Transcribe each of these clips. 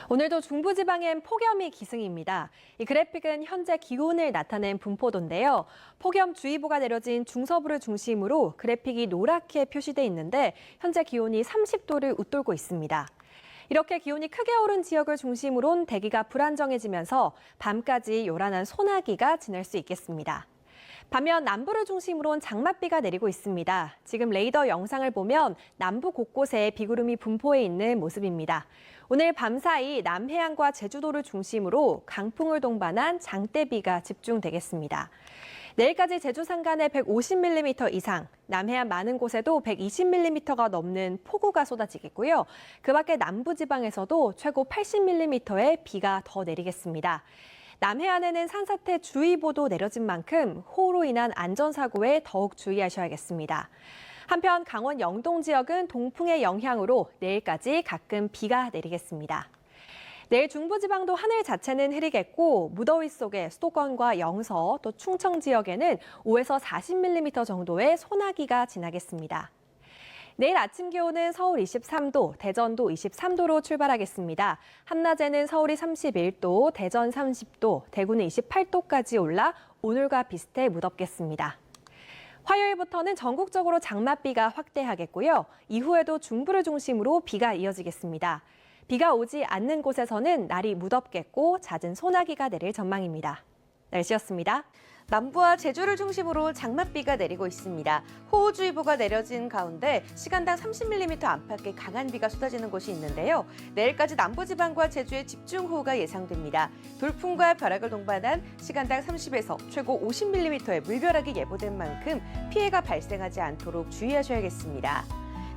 오늘도 중부지방엔 폭염이 기승입니다. 이 그래픽은 현재 기온을 나타낸 분포도인데요. 폭염주의보가 내려진 중서부를 중심으로 그래픽이 노랗게 표시돼 있는데 현재 기온이 30도를 웃돌고 있습니다. 이렇게 기온이 크게 오른 지역을 중심으론 대기가 불안정해지면서 밤까지 요란한 소나기가 지날 수 있겠습니다. 반면 남부를 중심으로는 장맛비가 내리고 있습니다. 지금 레이더 영상을 보면 남부 곳곳에 비구름이 분포해 있는 모습입니다. 오늘 밤사이 남해안과 제주도를 중심으로 강풍을 동반한 장대비가 집중되겠습니다. 내일까지 제주 산간에 150mm 이상, 남해안 많은 곳에도 120mm가 넘는 폭우가 쏟아지겠고요. 그 밖에 남부지방에서도 최고 80mm의 비가 더 내리겠습니다. 남해안에는 산사태 주의보도 내려진 만큼 호우로 인한 안전사고에 더욱 주의하셔야겠습니다. 한편 강원 영동 지역은 동풍의 영향으로 내일까지 가끔 비가 내리겠습니다. 내일 중부지방도 하늘 자체는 흐리겠고 무더위 속에 수도권과 영서 또 충청 지역에는 5에서 40mm 정도의 소나기가 지나겠습니다. 내일 아침 기온은 서울 23도, 대전도 23도로 출발하겠습니다. 한낮에는 서울이 31도, 대전 30도, 대구는 28도까지 올라 오늘과 비슷해 무덥겠습니다. 화요일부터는 전국적으로 장맛비가 확대하겠고요. 이후에도 중부를 중심으로 비가 이어지겠습니다. 비가 오지 않는 곳에서는 날이 무덥겠고 잦은 소나기가 내릴 전망입니다. 날씨였습니다. 남부와 제주를 중심으로 장맛비가 내리고 있습니다. 호우주의보가 내려진 가운데 시간당 30mm 안팎의 강한 비가 쏟아지는 곳이 있는데요. 내일까지 남부지방과 제주에 집중호우가 예상됩니다. 돌풍과 벼락을 동반한 시간당 30에서 최고 50mm의 물벼락이 예보된 만큼 피해가 발생하지 않도록 주의하셔야겠습니다.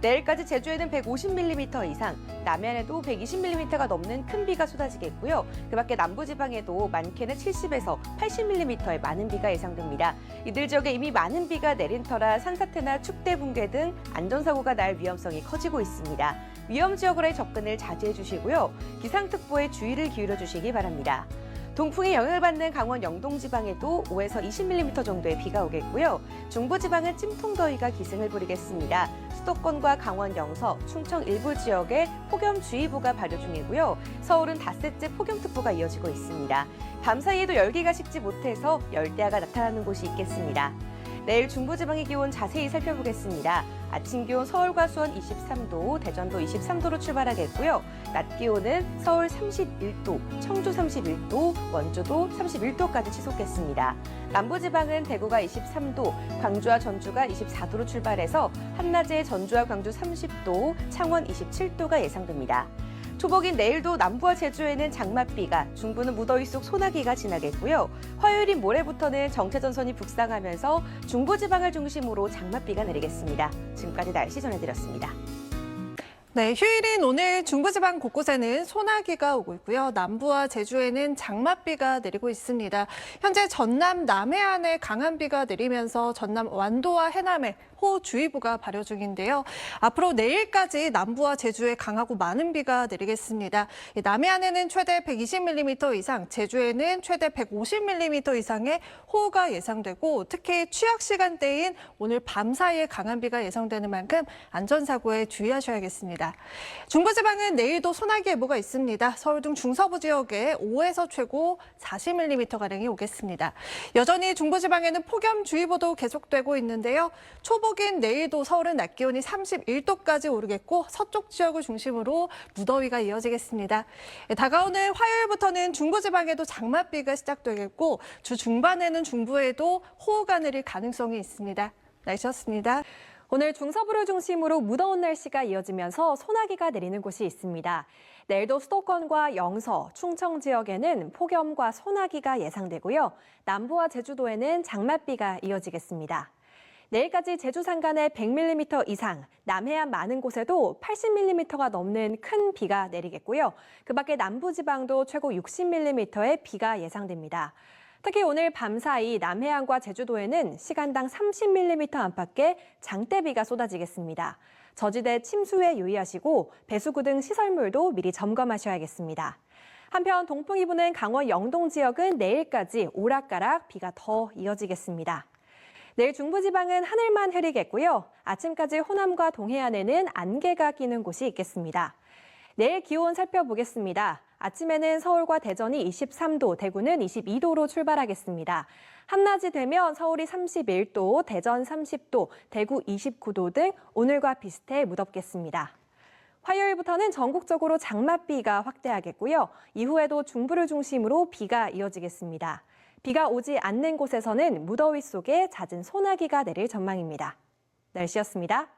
내일까지 제주에는 150mm 이상, 남해안에도 120mm가 넘는 큰 비가 쏟아지겠고요. 그 밖에 남부지방에도 많게는 70에서 80mm의 많은 비가 예상됩니다. 이들 지역에 이미 많은 비가 내린 터라 산사태나 축대 붕괴 등 안전사고가 날 위험성이 커지고 있습니다. 위험 지역으로의 접근을 자제해 주시고요. 기상특보에 주의를 기울여 주시기 바랍니다. 동풍의 영향을 받는 강원 영동 지방에도 5에서 20mm 정도의 비가 오겠고요. 중부지방은 찜통더위가 기승을 부리겠습니다. 수도권과 강원 영서, 충청 일부 지역에 폭염주의보가 발효 중이고요. 서울은 닷새째 폭염특보가 이어지고 있습니다. 밤사이에도 열기가 식지 못해서 열대야가 나타나는 곳이 있겠습니다. 내일 중부지방의 기온 자세히 살펴보겠습니다. 아침 기온 서울과 수원 23도, 대전도 23도로 출발하겠고요. 낮 기온은 서울 31도, 청주 31도, 원주도 31도까지 치솟겠습니다. 남부지방은 대구가 23도, 광주와 전주가 24도로 출발해서 한낮에 전주와 광주 30도, 창원 27도가 예상됩니다. 초복인 내일도 남부와 제주에는 장맛비가, 중부는 무더위 속 소나기가 지나겠고요. 화요일인 모레부터는 정체전선이 북상하면서 중부지방을 중심으로 장맛비가 내리겠습니다. 지금까지 날씨 전해드렸습니다. 네, 휴일인 오늘 중부지방 곳곳에는 소나기가 오고 있고요. 남부와 제주에는 장맛비가 내리고 있습니다. 현재 전남 남해안에 강한 비가 내리면서 전남 완도와 해남에 호우주의보가 발효 중인데요. 앞으로 내일까지 남부와 제주에 강하고 많은 비가 내리겠습니다. 남해안에는 최대 120mm 이상, 제주에는 최대 150mm 이상의 호우가 예상되고 특히 취약 시간대인 오늘 밤 사이에 강한 비가 예상되는 만큼 안전사고에 주의하셔야겠습니다. 중부지방은 내일도 소나기 예보가 있습니다. 서울 등 중서부 지역에 5에서 최고 40mm가량이 오겠습니다. 여전히 중부지방에는 폭염주의보도 계속되고 있는데요. 초복인 내일도 서울은 낮 기온이 31도까지 오르겠고 서쪽 지역을 중심으로 무더위가 이어지겠습니다. 다가오는 화요일부터는 중부지방에도 장맛비가 시작되겠고 주 중반에는 중부에도 호우가 내릴 가능성이 있습니다. 날씨였습니다. 오늘 중서부를 중심으로 무더운 날씨가 이어지면서 소나기가 내리는 곳이 있습니다. 내일도 수도권과 영서, 충청 지역에는 폭염과 소나기가 예상되고요. 남부와 제주도에는 장맛비가 이어지겠습니다. 내일까지 제주 산간에 100mm 이상, 남해안 많은 곳에도 80mm가 넘는 큰 비가 내리겠고요. 그 밖에 남부지방도 최고 60mm의 비가 예상됩니다. 특히 오늘 밤사이 남해안과 제주도에는 시간당 30mm 안팎의 장대비가 쏟아지겠습니다. 저지대 침수에 유의하시고 배수구 등 시설물도 미리 점검하셔야겠습니다. 한편 동풍이 부는 강원 영동 지역은 내일까지 오락가락 비가 더 이어지겠습니다. 내일 중부지방은 하늘만 흐리겠고요. 아침까지 호남과 동해안에는 안개가 끼는 곳이 있겠습니다. 내일 기온 살펴보겠습니다. 아침에는 서울과 대전이 23도, 대구는 22도로 출발하겠습니다. 한낮이 되면 서울이 31도, 대전 30도, 대구 29도 등 오늘과 비슷해 무덥겠습니다. 화요일부터는 전국적으로 장맛비가 확대하겠고요. 이후에도 중부를 중심으로 비가 이어지겠습니다. 비가 오지 않는 곳에서는 무더위 속에 잦은 소나기가 내릴 전망입니다. 날씨였습니다.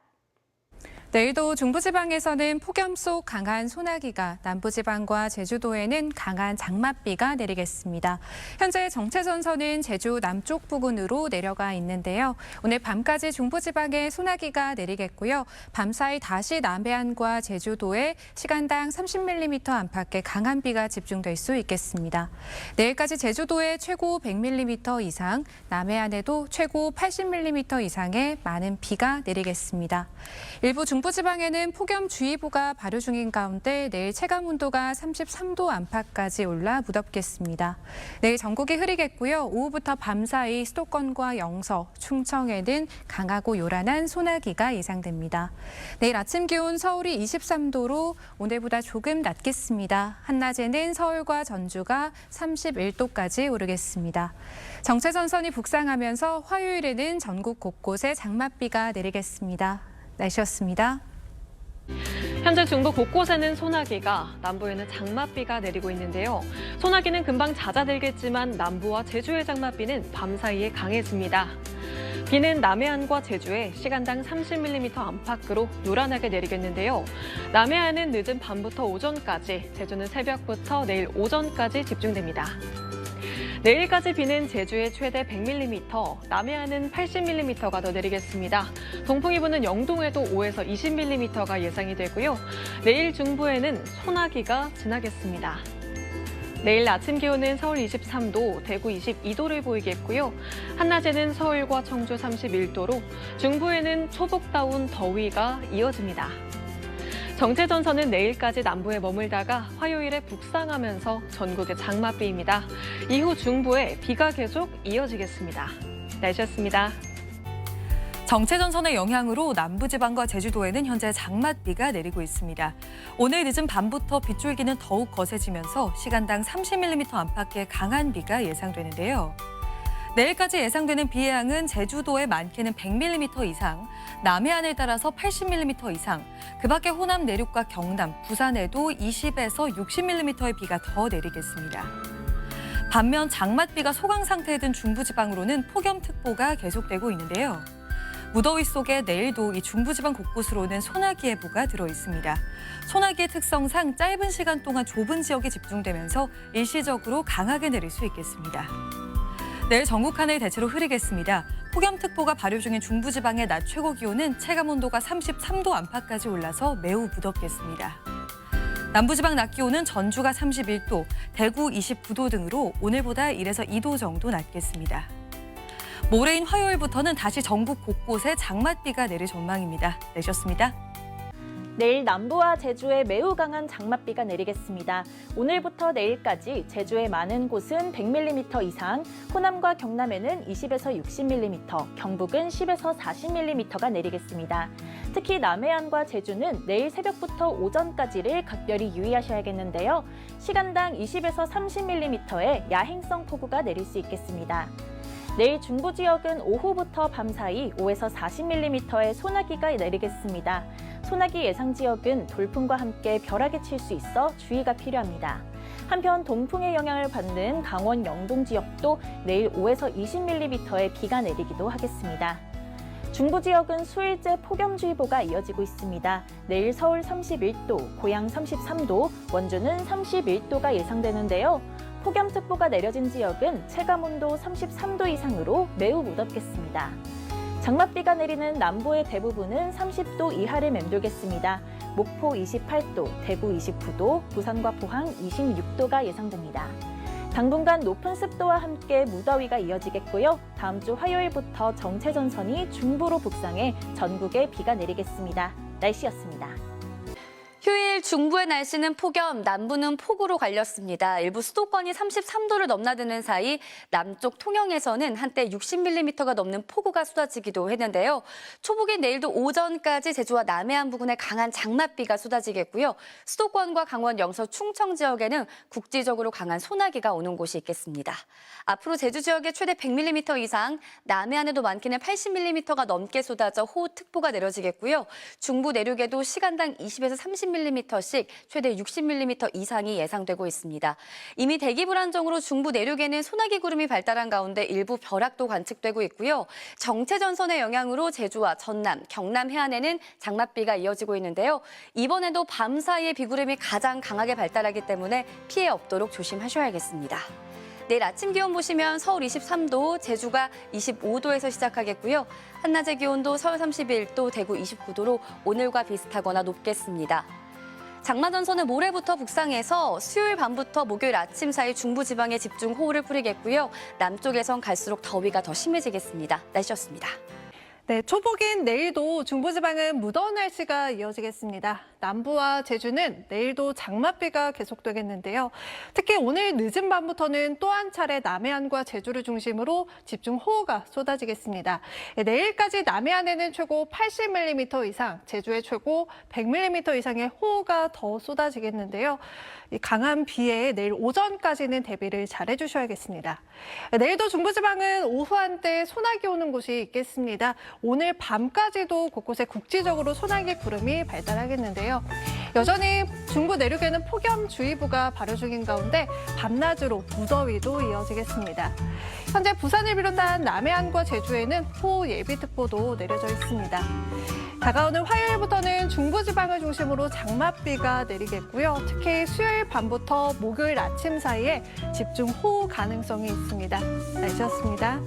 내일도 중부지방에서는 폭염 속 강한 소나기가, 남부지방과 제주도에는 강한 장맛비가 내리겠습니다. 현재 정체전선은 제주 남쪽 부근으로 내려가 있는데요. 오늘 밤까지 중부지방에 소나기가 내리겠고요. 밤사이 다시 남해안과 제주도에 시간당 30mm 안팎의 강한 비가 집중될 수 있겠습니다. 내일까지 제주도에 최고 100mm 이상, 남해안에도 최고 80mm 이상의 많은 비가 내리겠습니다. 일부 중부지방에는 폭염주의보가 발효 중인 가운데 내일 체감온도가 33도 안팎까지 올라 무덥겠습니다. 내일 전국이 흐리겠고요. 오후부터 밤사이 수도권과 영서, 충청에는 강하고 요란한 소나기가 예상됩니다. 내일 아침 기온 서울이 23도로 오늘보다 조금 낮겠습니다. 한낮에는 서울과 전주가 31도까지 오르겠습니다. 정체전선이 북상하면서 화요일에는 전국 곳곳에 장맛비가 내리겠습니다. 날씨였습니다. 현재 중부 곳곳에는 소나기가, 남부에는 장맛비가 내리고 있는데요. 소나기는 금방 잦아들겠지만 남부와 제주의 장맛비는 밤사이에 강해집니다. 비는 남해안과 제주에 시간당 30mm 안팎으로 요란하게 내리겠는데요. 남해안은 늦은 밤부터 오전까지, 제주는 새벽부터 내일 오전까지 집중됩니다. 내일까지 비는 제주에 최대 100mm, 남해안은 80mm가 더 내리겠습니다. 동풍이 부는 영동에도 5에서 20mm가 예상이 되고요. 내일 중부에는 소나기가 지나겠습니다. 내일 아침 기온은 서울 23도, 대구 22도를 보이겠고요. 한낮에는 서울과 청주 31도로 중부에는 초복다운 더위가 이어집니다. 정체전선은 내일까지 남부에 머물다가 화요일에 북상하면서 전국에 장맛비입니다. 이후 중부에 비가 계속 이어지겠습니다. 날씨였습니다. 정체전선의 영향으로 남부지방과 제주도에는 현재 장맛비가 내리고 있습니다. 오늘 늦은 밤부터 빗줄기는 더욱 거세지면서 시간당 30mm 안팎의 강한 비가 예상되는데요. 내일까지 예상되는 비의 양은 제주도에 많게는 100mm 이상, 남해안을 따라서 80mm 이상, 그 밖에 호남 내륙과 경남, 부산에도 20에서 60mm의 비가 더 내리겠습니다. 반면 장맛비가 소강 상태에 든 중부지방으로는 폭염특보가 계속되고 있는데요. 무더위 속에 내일도 이 중부지방 곳곳으로는 소나기 예보가 들어 있습니다. 소나기의 특성상 짧은 시간 동안 좁은 지역에 집중되면서 일시적으로 강하게 내릴 수 있겠습니다. 내일 전국 하늘 대체로 흐리겠습니다. 폭염특보가 발효 중인 중부지방의 낮 최고 기온은 체감온도가 33도 안팎까지 올라서 매우 무덥겠습니다. 남부지방 낮 기온은 전주가 31도, 대구 29도 등으로 오늘보다 1에서 2도 정도 낮겠습니다. 모레인 화요일부터는 다시 전국 곳곳에 장맛비가 내릴 전망입니다. 내셨습니다. 내일 남부와 제주에 매우 강한 장맛비가 내리겠습니다. 오늘부터 내일까지 제주의 많은 곳은 100mm 이상, 호남과 경남에는 20에서 60mm, 경북은 10에서 40mm가 내리겠습니다. 특히 남해안과 제주는 내일 새벽부터 오전까지를 각별히 유의하셔야겠는데요. 시간당 20에서 30mm의 야행성 폭우가 내릴 수 있겠습니다. 내일 중부 지역은 오후부터 밤사이 5에서 40mm의 소나기가 내리겠습니다. 소나기 예상 지역은 돌풍과 함께 벼락이 칠 수 있어 주의가 필요합니다. 한편 동풍의 영향을 받는 강원 영동 지역도 내일 5에서 20mm의 비가 내리기도 하겠습니다. 중부 지역은 수일째 폭염주의보가 이어지고 있습니다. 내일 서울 31도, 고양 33도, 원주는 31도가 예상되는데요. 폭염특보가 내려진 지역은 체감온도 33도 이상으로 매우 무덥겠습니다. 장맛비가 내리는 남부의 대부분은 30도 이하를 맴돌겠습니다. 목포 28도, 대구 29도, 부산과 포항 26도가 예상됩니다. 당분간 높은 습도와 함께 무더위가 이어지겠고요. 다음 주 화요일부터 정체전선이 중부로 북상해 전국에 비가 내리겠습니다. 날씨였습니다. 휴일 중부의 날씨는 폭염, 남부는 폭우로 갈렸습니다. 일부 수도권이 33도를 넘나드는 사이 남쪽 통영에서는 한때 60mm가 넘는 폭우가 쏟아지기도 했는데요. 초복인 내일도 오전까지 제주와 남해안 부근에 강한 장맛비가 쏟아지겠고요. 수도권과 강원, 영서, 충청 지역에는 국지적으로 강한 소나기가 오는 곳이 있겠습니다. 앞으로 제주 지역에 최대 100mm 이상, 남해안에도 많게는 80mm가 넘게 쏟아져 호우특보가 내려지겠고요. 중부 내륙에도 시간당 20에서 30mm씩 최대 60mm 이상이 예상되고 있습니다. 이미 대기 불안정으로 중부 내륙에는 소나기 구름이 발달한 가운데 일부 벼락도 관측되고 있고요. 정체전선의 영향으로 제주와 전남, 경남 해안에는 장맛비가 이어지고 있는데요. 이번에도 밤 사이에 비구름이 가장 강하게 발달하기 때문에 피해 없도록 조심하셔야겠습니다. 내일 아침 기온 보시면 서울 23도, 제주가 25도에서 시작하겠고요. 한낮의 기온도 서울 31도, 대구 29도로 오늘과 비슷하거나 높겠습니다. 장마전선은 모레부터 북상해서 수요일 밤부터 목요일 아침 사이 중부지방에 집중 호우를 뿌리겠고요. 남쪽에선 갈수록 더위가 더 심해지겠습니다. 날씨였습니다. 네, 초복인 내일도 중부지방은 무더운 날씨가 이어지겠습니다. 남부와 제주는 내일도 장맛비가 계속되겠는데요. 특히 오늘 늦은 밤부터는 또 한 차례 남해안과 제주를 중심으로 집중 호우가 쏟아지겠습니다. 내일까지 남해안에는 최고 80mm 이상, 제주에 최고 100mm 이상의 호우가 더 쏟아지겠는데요. 이 강한 비에 내일 오전까지는 대비를 잘 해주셔야겠습니다. 내일도 중부지방은 오후 한때 소나기 오는 곳이 있겠습니다. 오늘 밤까지도 곳곳에 국지적으로 소나기 구름이 발달하겠는데요. 여전히 중부 내륙에는 폭염주의보가 발효 중인 가운데 밤낮으로 무더위도 이어지겠습니다. 현재 부산을 비롯한 남해안과 제주에는 호우 예비특보도 내려져 있습니다. 다가오는 화요일부터는 중부지방을 중심으로 장맛비가 내리겠고요. 특히 수요일 밤부터 목요일 아침 사이에 집중 호우 가능성이 있습니다. 날씨였습니다.